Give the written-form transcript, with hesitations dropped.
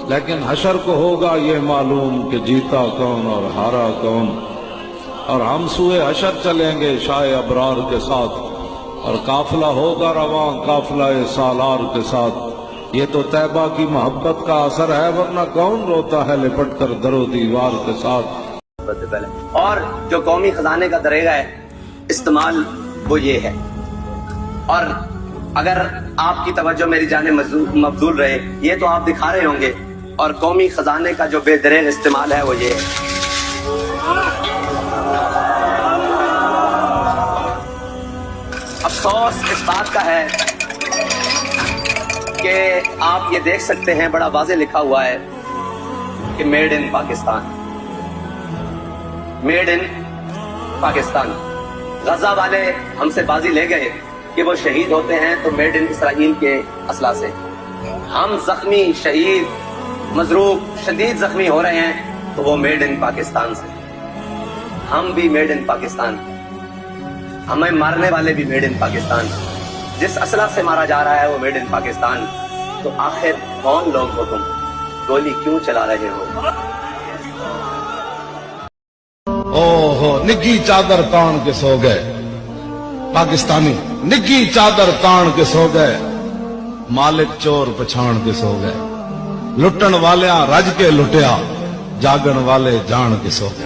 لیکن حشر کو ہوگا یہ معلوم کہ جیتا کون اور ہارا کون، اور ہم سوئے حشر چلیں گے شاہ ابرار کے ساتھ، اور قافلہ ہوگا رواں قافلہ سالار کے ساتھ۔ یہ تو طیبہ کی محبت کا اثر ہے، ورنہ کون روتا ہے لپٹ کر در و دیوار کے ساتھ۔ اور جو قومی خزانے کا طریقہ ہے استعمال وہ یہ ہے، اور اگر آپ کی توجہ میری جانب مبذول رہے، یہ تو آپ دکھا رہے ہوں گے، اور قومی خزانے کا جو بے دریغ استعمال ہے وہ یہ ہے۔ افسوس اس بات کا ہے کہ آپ یہ دیکھ سکتے ہیں بڑا واضح لکھا ہوا ہے کہ made in Pakistan, made in Pakistan. Gaza والے ہم سے بازی لے گئے کہ وہ شہید ہوتے ہیں تو میڈ ان اسرائیل کے اسلحہ سے، ہم زخمی شہید مضروب شدید زخمی ہو رہے ہیں تو وہ میڈ ان پاکستان سے، ہم بھی میڈ ان پاکستان، ہمیں مارنے والے بھی میڈ ان پاکستان، جس اسلحہ سے مارا جا رہا ہے وہ میڈ ان پاکستان۔ تو آخر کون لوگ ہو تم، گولی کیوں چلا رہے ہو؟ اوہو نگی چادر تان کے سو گئے پاکستانی، نگی چادر تان کے سو گئے، مالک چور پچھان کے سو گئے، لٹن والیاں رج کے لٹیا، جاگن والے جان کے سو گئے۔